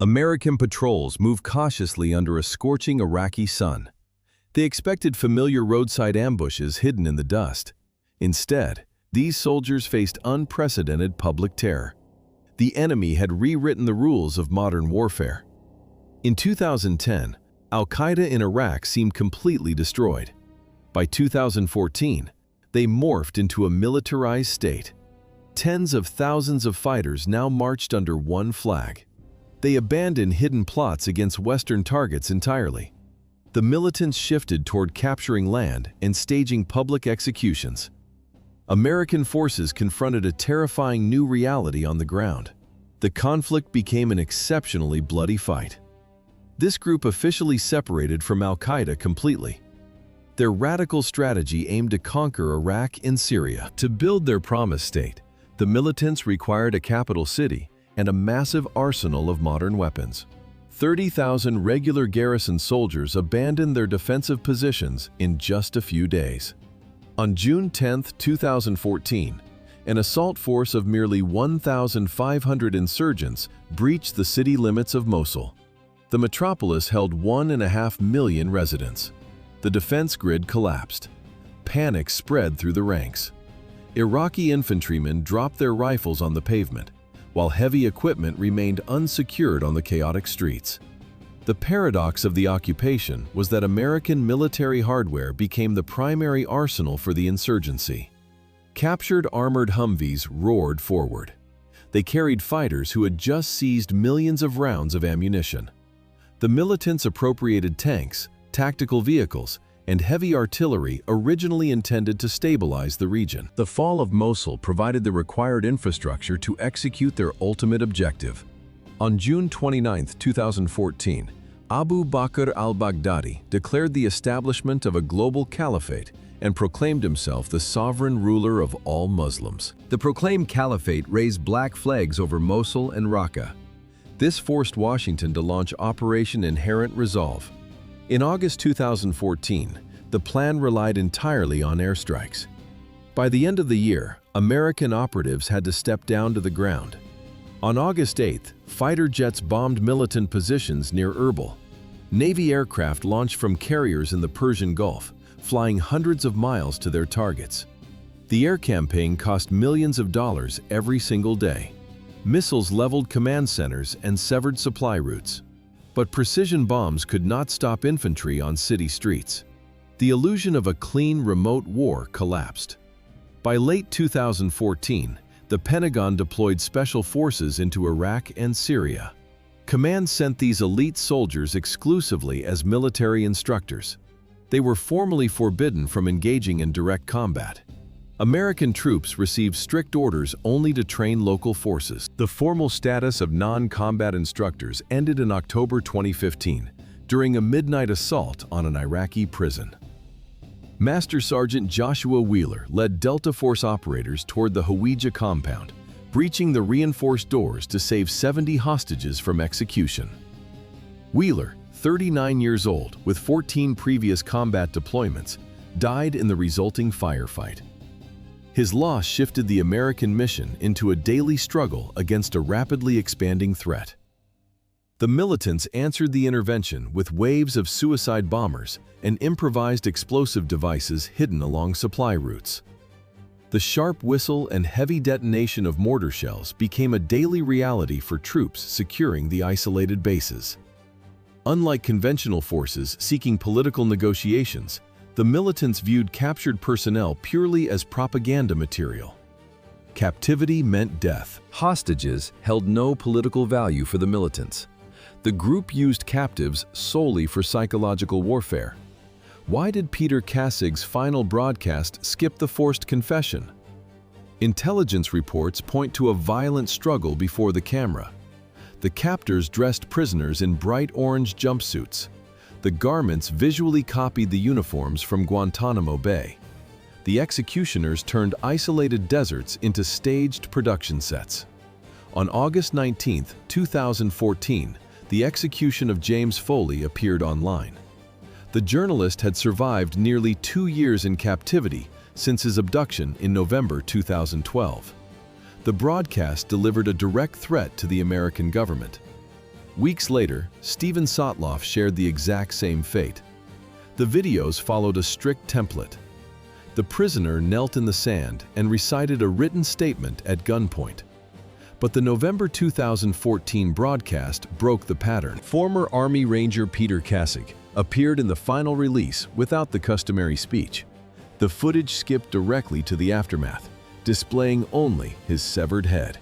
American patrols moved cautiously under a scorching Iraqi sun. They expected familiar roadside ambushes hidden in the dust. Instead, these soldiers faced unprecedented public terror. The enemy had rewritten the rules of modern warfare. In 2010, Al-Qaeda in Iraq seemed completely destroyed. By 2014, they morphed into a militarized state. Tens of thousands of fighters now marched under one flag. They abandoned hidden plots against Western targets entirely. The militants shifted toward capturing land and staging public executions. American forces confronted a terrifying new reality on the ground. The conflict became an exceptionally bloody fight. This group officially separated from Al-Qaeda completely. Their radical strategy aimed to conquer Iraq and Syria. To build their promised state, the militants required a capital city and a massive arsenal of modern weapons. 30,000 regular garrison soldiers abandoned their defensive positions in just a few days. On June 10, 2014, an assault force of merely 1,500 insurgents breached the city limits of Mosul. The metropolis held 1.5 million residents. The defense grid collapsed. Panic spread through the ranks. Iraqi infantrymen dropped their rifles on the pavement, while heavy equipment remained unsecured on the chaotic streets. The paradox of the occupation was that American military hardware became the primary arsenal for the insurgency. Captured armored Humvees roared forward. They carried fighters who had just seized millions of rounds of ammunition. The militants appropriated tanks, tactical vehicles, and heavy artillery originally intended to stabilize the region. The fall of Mosul provided the required infrastructure to execute their ultimate objective. On June 29, 2014, Abu Bakr al-Baghdadi declared the establishment of a global caliphate and proclaimed himself the sovereign ruler of all Muslims. The proclaimed caliphate raised black flags over Mosul and Raqqa. This forced Washington to launch Operation Inherent Resolve. In August 2014, the plan relied entirely on airstrikes. By the end of the year, American operatives had to step down to the ground. On August 8th, fighter jets bombed militant positions near Erbil. Navy aircraft launched from carriers in the Persian Gulf, flying hundreds of miles to their targets. The air campaign cost millions of dollars every single day. Missiles leveled command centers and severed supply routes. But precision bombs could not stop infantry on city streets. The illusion of a clean, remote war collapsed. By late 2014, the Pentagon deployed special forces into Iraq and Syria. Command sent these elite soldiers exclusively as military instructors. They were formally forbidden from engaging in direct combat. American troops received strict orders only to train local forces. The formal status of non-combat instructors ended in October 2015 during a midnight assault on an Iraqi prison. Master Sergeant Joshua Wheeler led Delta Force operators toward the Hawija compound, breaching the reinforced doors to save 70 hostages from execution. Wheeler, 39 years old with 14 previous combat deployments, died in the resulting firefight. His loss shifted the American mission into a daily struggle against a rapidly expanding threat. The militants answered the intervention with waves of suicide bombers and improvised explosive devices hidden along supply routes. The sharp whistle and heavy detonation of mortar shells became a daily reality for troops securing the isolated bases. Unlike conventional forces seeking political negotiations, the militants viewed captured personnel purely as propaganda material. Captivity meant death. Hostages held no political value for the militants. The group used captives solely for psychological warfare. Why did Peter Kassig's final broadcast skip the forced confession? Intelligence reports point to a violent struggle before the camera. The captors dressed prisoners in bright orange jumpsuits. The garments visually copied the uniforms from Guantanamo Bay. The executioners turned isolated deserts into staged production sets. On August 19, 2014, the execution of James Foley appeared online. The journalist had survived nearly 2 years in captivity since his abduction in November 2012. The broadcast delivered a direct threat to the American government. Weeks later, Steven Sotloff shared the exact same fate. The videos followed a strict template. The prisoner knelt in the sand and recited a written statement at gunpoint. But the November 2014 broadcast broke the pattern. Former Army Ranger Peter Kassig appeared in the final release without the customary speech. The footage skipped directly to the aftermath, displaying only his severed head.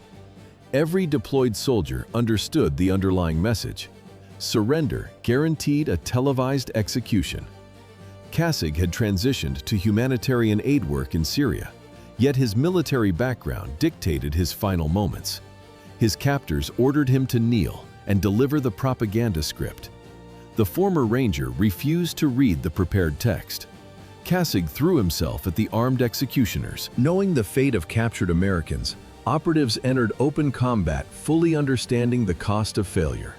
Every deployed soldier understood the underlying message. Surrender guaranteed a televised execution. Kassig had transitioned to humanitarian aid work in Syria, yet his military background dictated his final moments. His captors ordered him to kneel and deliver the propaganda script. The former ranger refused to read the prepared text. Kassig threw himself at the armed executioners. Knowing the fate of captured Americans, operatives entered open combat, fully understanding the cost of failure.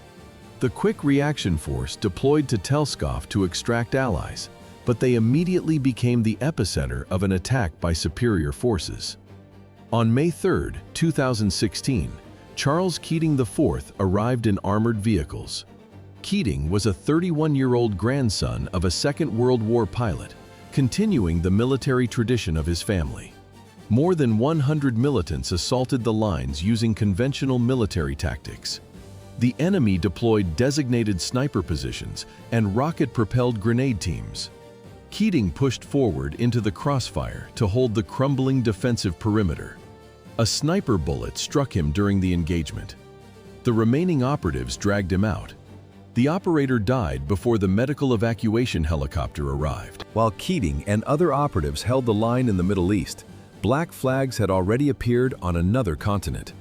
The Quick Reaction Force deployed to Telskov to extract allies, but they immediately became the epicenter of an attack by superior forces. On May 3, 2016, Charles Keating IV arrived in armored vehicles. Keating was a 31-year-old grandson of a Second World War pilot, continuing the military tradition of his family. More than 100 militants assaulted the lines using conventional military tactics. The enemy deployed designated sniper positions and rocket-propelled grenade teams. Keating pushed forward into the crossfire to hold the crumbling defensive perimeter. A sniper bullet struck him during the engagement. The remaining operatives dragged him out. The operator died before the medical evacuation helicopter arrived. While Keating and other operatives held the line in the Middle East, black flags had already appeared on another continent.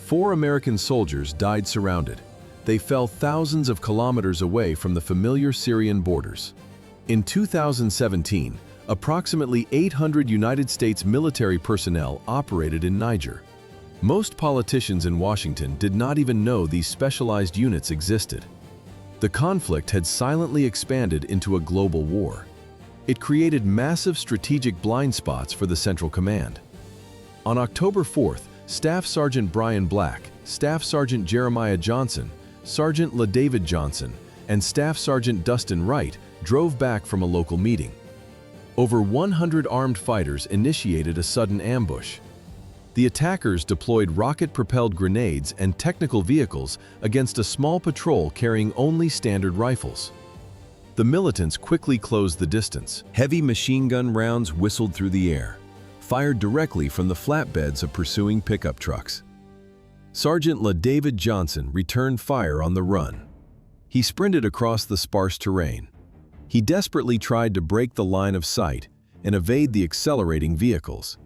4 American soldiers died surrounded. They fell thousands of kilometers away from the familiar Syrian borders. In 2017, approximately 800 United States military personnel operated in Niger. Most politicians in Washington did not even know these specialized units existed. The conflict had silently expanded into a global war. It created massive strategic blind spots for the Central Command. On October 4th, Staff Sergeant Brian Black, Staff Sergeant Jeremiah Johnson, Sergeant LaDavid Johnson, and Staff Sergeant Dustin Wright drove back from a local meeting. Over 100 armed fighters initiated a sudden ambush. The attackers deployed rocket-propelled grenades and technical vehicles against a small patrol carrying only standard rifles. The militants quickly closed the distance. Heavy machine gun rounds whistled through the air, fired directly from the flatbeds of pursuing pickup trucks. Sergeant LaDavid Johnson returned fire on the run. He sprinted across the sparse terrain. He desperately tried to break the line of sight and evade the accelerating vehicles.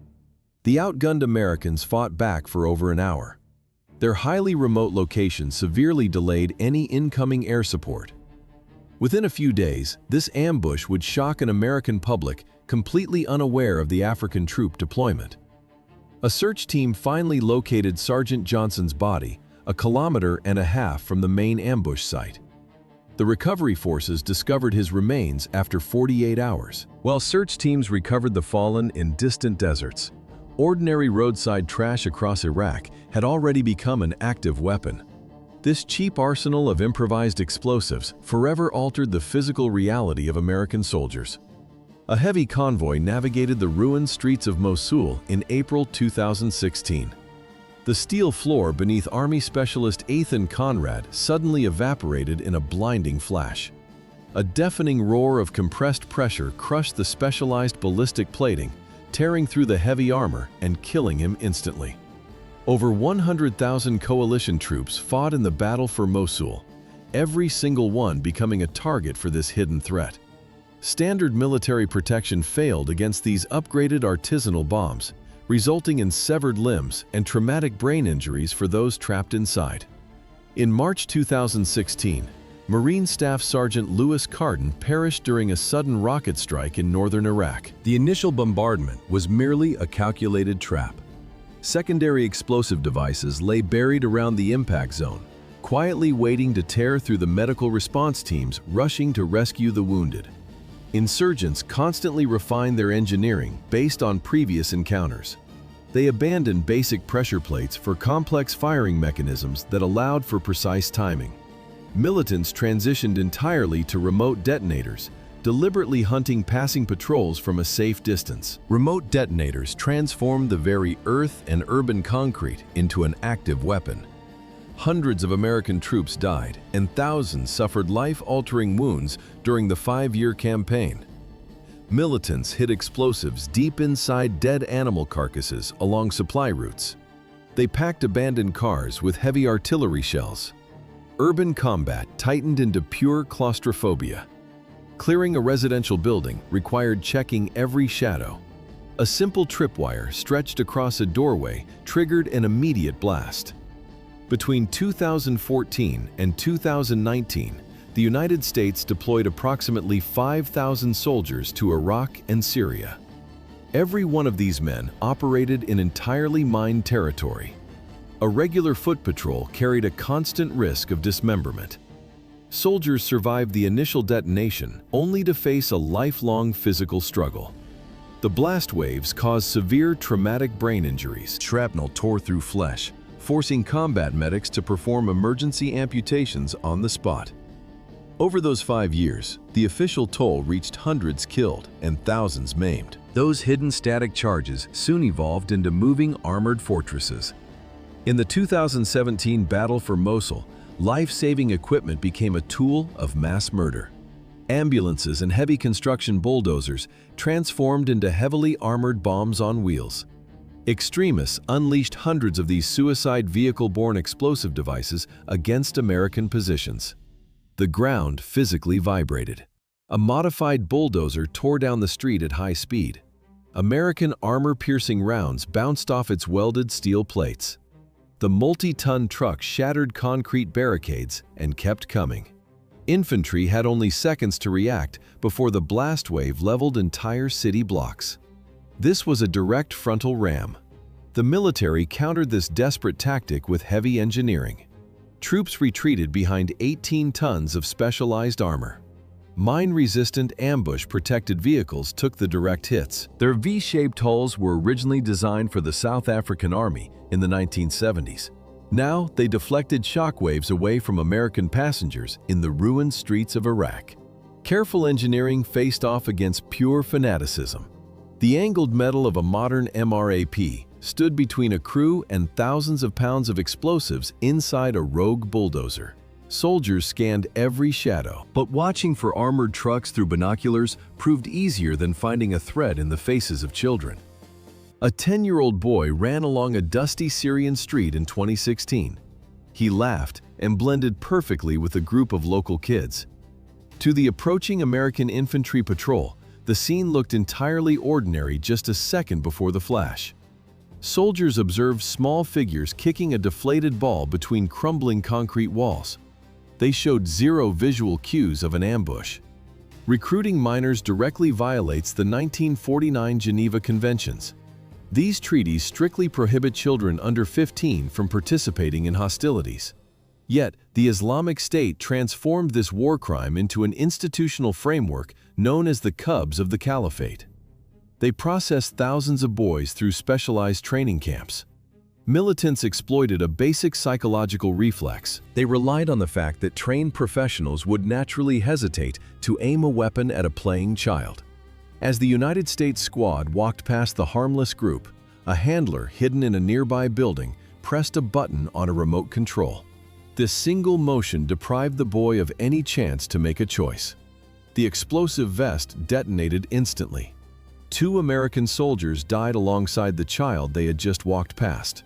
The outgunned Americans fought back for over an hour. Their highly remote location severely delayed any incoming air support. Within a few days, this ambush would shock an American public completely unaware of the African troop deployment. A search team finally located Sergeant Johnson's body, 1.5 kilometers from the main ambush site. The recovery forces discovered his remains after 48 hours. While search teams recovered the fallen in distant deserts, ordinary roadside trash across Iraq had already become an active weapon. This cheap arsenal of improvised explosives forever altered the physical reality of American soldiers. A heavy convoy navigated the ruined streets of Mosul in April 2016. The steel floor beneath Army Specialist Ethan Conrad suddenly evaporated in a blinding flash. A deafening roar of compressed pressure crushed the specialized ballistic plating, tearing through the heavy armor and killing him instantly. Over 100,000 coalition troops fought in the battle for Mosul, every single one becoming a target for this hidden threat. Standard military protection failed against these upgraded artisanal bombs, resulting in severed limbs and traumatic brain injuries for those trapped inside. In March 2016, Marine Staff Sergeant Louis Carden perished during a sudden rocket strike in northern Iraq. The initial bombardment was merely a calculated trap. Secondary explosive devices lay buried around the impact zone, quietly waiting to tear through the medical response teams rushing to rescue the wounded. Insurgents constantly refined their engineering based on previous encounters. They abandoned basic pressure plates for complex firing mechanisms that allowed for precise timing. Militants transitioned entirely to remote detonators, deliberately hunting passing patrols from a safe distance. Remote detonators transformed the very earth and urban concrete into an active weapon. Hundreds of American troops died, and thousands suffered life-altering wounds during the 5-year campaign. Militants hid explosives deep inside dead animal carcasses along supply routes. They packed abandoned cars with heavy artillery shells. Urban combat tightened into pure claustrophobia. Clearing a residential building required checking every shadow. A simple tripwire stretched across a doorway triggered an immediate blast. Between 2014 and 2019, the United States deployed approximately 5,000 soldiers to Iraq and Syria. Every one of these men operated in entirely mined territory. A regular foot patrol carried a constant risk of dismemberment. Soldiers survived the initial detonation only to face a lifelong physical struggle. The blast waves caused severe traumatic brain injuries. Shrapnel tore through flesh, forcing combat medics to perform emergency amputations on the spot. Over those 5 years, the official toll reached hundreds killed and thousands maimed. Those hidden static charges soon evolved into moving armored fortresses. In the 2017 battle for Mosul, life-saving equipment became a tool of mass murder. Ambulances and heavy construction bulldozers transformed into heavily armored bombs on wheels. Extremists unleashed hundreds of these suicide vehicle-borne explosive devices against American positions. The ground physically vibrated. A modified bulldozer tore down the street at high speed. American armor-piercing rounds bounced off its welded steel plates. The multi-ton truck shattered concrete barricades and kept coming. Infantry had only seconds to react before the blast wave leveled entire city blocks. This was a direct frontal ram. The military countered this desperate tactic with heavy engineering. Troops retreated behind 18 tons of specialized armor. Mine-resistant ambush-protected vehicles took the direct hits. Their V-shaped hulls were originally designed for the South African Army in the 1970s. Now, they deflected shockwaves away from American passengers in the ruined streets of Iraq. Careful engineering faced off against pure fanaticism. The angled metal of a modern MRAP stood between a crew and thousands of pounds of explosives inside a rogue bulldozer. Soldiers scanned every shadow, but watching for armored trucks through binoculars proved easier than finding a threat in the faces of children. A 10-year-old boy ran along a dusty Syrian street in 2016. He laughed and blended perfectly with a group of local kids. To the approaching American infantry patrol, the scene looked entirely ordinary just a second before the flash. Soldiers observed small figures kicking a deflated ball between crumbling concrete walls. They showed zero visual cues of an ambush. Recruiting minors directly violates the 1949 Geneva Conventions. These treaties strictly prohibit children under 15 from participating in hostilities. Yet, the Islamic State transformed this war crime into an institutional framework known as the Cubs of the Caliphate. They processed thousands of boys through specialized training camps. Militants exploited a basic psychological reflex. They relied on the fact that trained professionals would naturally hesitate to aim a weapon at a playing child. As the United States squad walked past the harmless group, a handler hidden in a nearby building pressed a button on a remote control. This single motion deprived the boy of any chance to make a choice. The explosive vest detonated instantly. 2 American soldiers died alongside the child they had just walked past.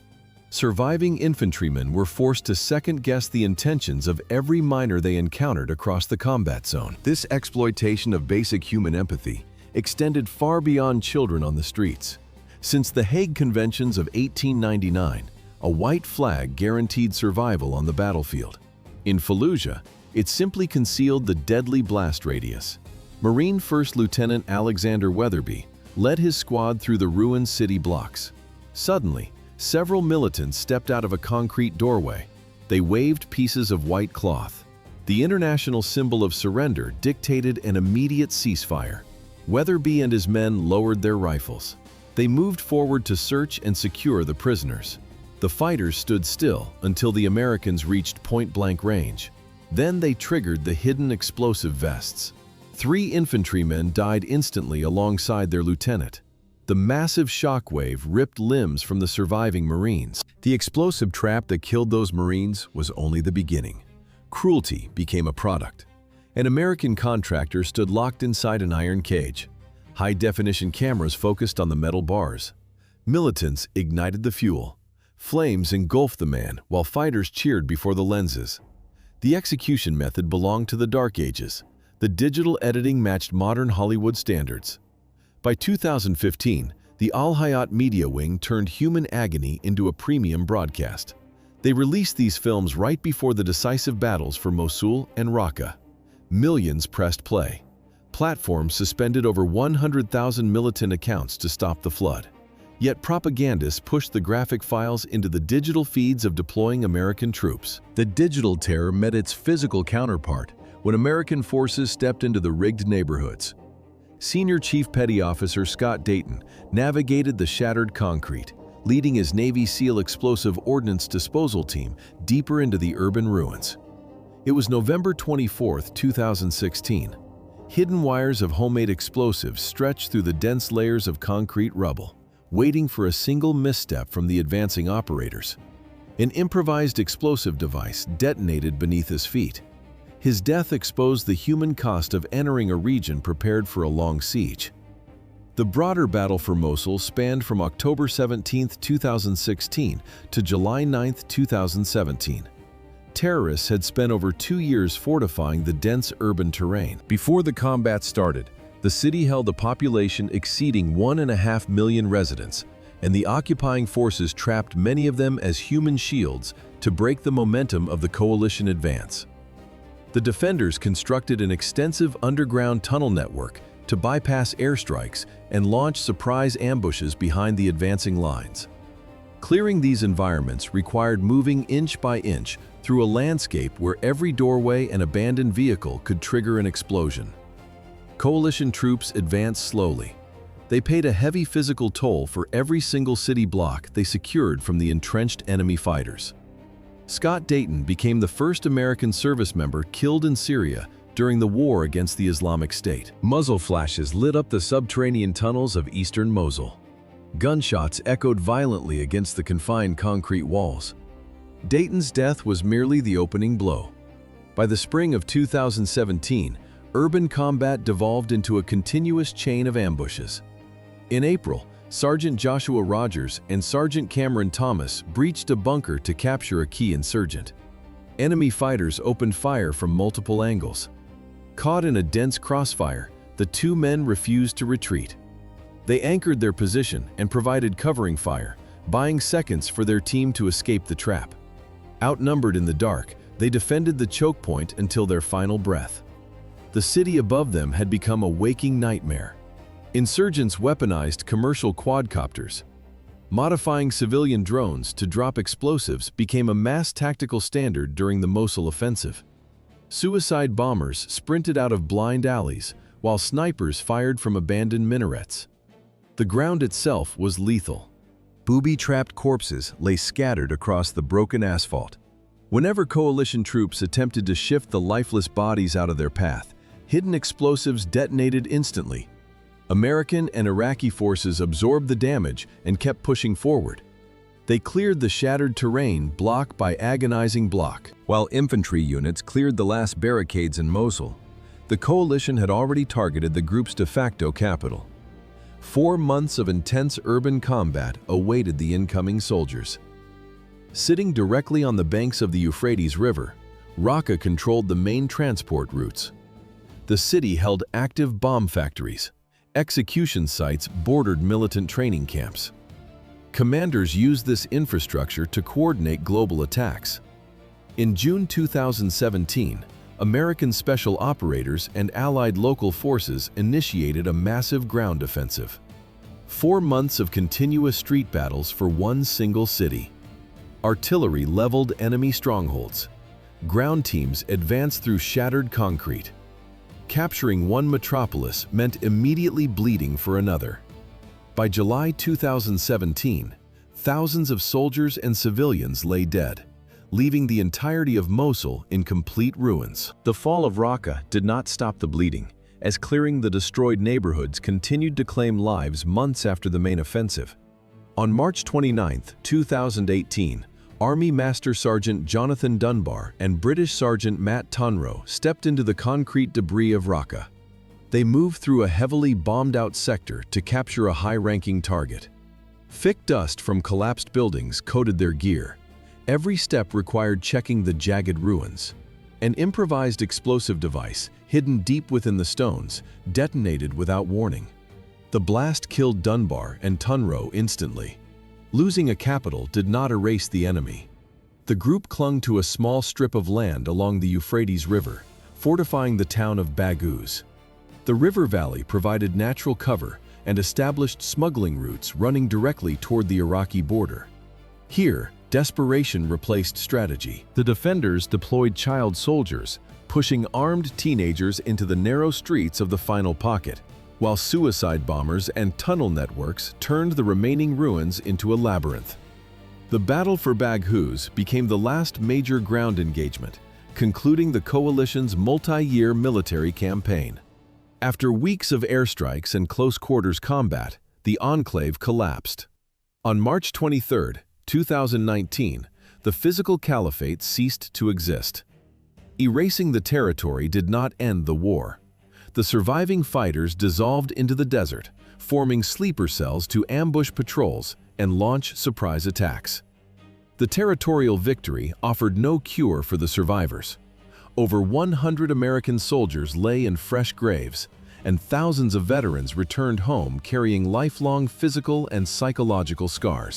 Surviving infantrymen were forced to second-guess the intentions of every miner they encountered across the combat zone. This exploitation of basic human empathy extended far beyond children on the streets. Since the Hague Conventions of 1899, a white flag guaranteed survival on the battlefield. In Fallujah, it simply concealed the deadly blast radius. Marine First Lieutenant Alexander Weatherby led his squad through the ruined city blocks. Suddenly, several militants stepped out of a concrete doorway. They waved pieces of white cloth. The international symbol of surrender dictated an immediate ceasefire. Weatherby and his men lowered their rifles. They moved forward to search and secure the prisoners. The fighters stood still until the Americans reached point-blank range. Then they triggered the hidden explosive vests. 3 infantrymen died instantly alongside their lieutenant. The massive shockwave ripped limbs from the surviving Marines. The explosive trap that killed those Marines was only the beginning. Cruelty became a product. An American contractor stood locked inside an iron cage. High-definition cameras focused on the metal bars. Militants ignited the fuel. Flames engulfed the man while fighters cheered before the lenses. The execution method belonged to the Dark Ages. The digital editing matched modern Hollywood standards. By 2015, the Al Hayat media wing turned human agony into a premium broadcast. They released these films right before the decisive battles for Mosul and Raqqa. Millions pressed play. Platforms suspended over 100,000 militant accounts to stop the flood. Yet propagandists pushed the graphic files into the digital feeds of deploying American troops. The digital terror met its physical counterpart when American forces stepped into the rigged neighborhoods. Senior Chief Petty Officer Scott Dayton navigated the shattered concrete, leading his Navy SEAL explosive ordnance disposal team deeper into the urban ruins. It was November 24, 2016. Hidden wires of homemade explosives stretched through the dense layers of concrete rubble, waiting for a single misstep from the advancing operators. An improvised explosive device detonated beneath his feet. His death exposed the human cost of entering a region prepared for a long siege. The broader battle for Mosul spanned from October 17, 2016 to July 9, 2017. Terrorists had spent over 2 years fortifying the dense urban terrain. Before the combat started, the city held a population exceeding 1.5 million residents, and the occupying forces trapped many of them as human shields to break the momentum of the coalition advance. The defenders constructed an extensive underground tunnel network to bypass airstrikes and launch surprise ambushes behind the advancing lines. Clearing these environments required moving inch by inch through a landscape where every doorway and abandoned vehicle could trigger an explosion. Coalition troops advanced slowly. They paid a heavy physical toll for every single city block they secured from the entrenched enemy fighters. Scott Dayton became the first American service member killed in Syria during the war against the Islamic State. Muzzle flashes lit up the subterranean tunnels of eastern Mosul. Gunshots echoed violently against the confined concrete walls. Dayton's death was merely the opening blow. By the spring of 2017, urban combat devolved into a continuous chain of ambushes. In April, Sergeant Joshua Rogers and Sergeant Cameron Thomas breached a bunker to capture a key insurgent. Enemy fighters opened fire from multiple angles. Caught in a dense crossfire, the 2 men refused to retreat. They anchored their position and provided covering fire, buying seconds for their team to escape the trap. Outnumbered in the dark, they defended the choke point until their final breath. The city above them had become a waking nightmare. Insurgents weaponized commercial quadcopters. Modifying civilian drones to drop explosives became a mass tactical standard during the Mosul offensive. Suicide bombers sprinted out of blind alleys, while snipers fired from abandoned minarets. The ground itself was lethal. Booby-trapped corpses lay scattered across the broken asphalt. Whenever coalition troops attempted to shift the lifeless bodies out of their path, hidden explosives detonated instantly. American and Iraqi forces absorbed the damage and kept pushing forward. They cleared the shattered terrain block by agonizing block. While infantry units cleared the last barricades in Mosul, the coalition had already targeted the group's de facto capital. 4 months of intense urban combat awaited the incoming soldiers. Sitting directly on the banks of the Euphrates River, Raqqa controlled the main transport routes. The city held active bomb factories. Execution sites bordered militant training camps. Commanders used this infrastructure to coordinate global attacks. In June 2017, American special operators and allied local forces initiated a massive ground offensive. 4 months of continuous street battles for one single city. Artillery leveled enemy strongholds. Ground teams advanced through shattered concrete. Capturing one metropolis meant immediately bleeding for another. By July 2017, thousands of soldiers and civilians lay dead, leaving the entirety of Mosul in complete ruins. The fall of Raqqa did not stop the bleeding, as clearing the destroyed neighborhoods continued to claim lives months after the main offensive. On March 29, 2018, Army Master Sergeant Jonathan Dunbar and British Sergeant Matt Tunro stepped into the concrete debris of Raqqa. They moved through a heavily bombed-out sector to capture a high-ranking target. Thick dust from collapsed buildings coated their gear. Every step required checking the jagged ruins. An improvised explosive device, hidden deep within the stones, detonated without warning. The blast killed Dunbar and Tunro instantly. Losing a capital did not erase the enemy. The group clung to a small strip of land along the Euphrates River, fortifying the town of Baghouz. The river valley provided natural cover and established smuggling routes running directly toward the Iraqi border. Here, desperation replaced strategy. The defenders deployed child soldiers, pushing armed teenagers into the narrow streets of the final pocket, while suicide bombers and tunnel networks turned the remaining ruins into a labyrinth. The battle for Baghouz became the last major ground engagement, concluding the coalition's multi-year military campaign. After weeks of airstrikes and close-quarters combat, the enclave collapsed. On March 23, 2019, the physical caliphate ceased to exist. Erasing the territory did not end the war. The surviving fighters dissolved into the desert, forming sleeper cells to ambush patrols and launch surprise attacks. The territorial victory offered no cure for the survivors. Over 100 American soldiers lay in fresh graves, and thousands of veterans returned home carrying lifelong physical and psychological scars.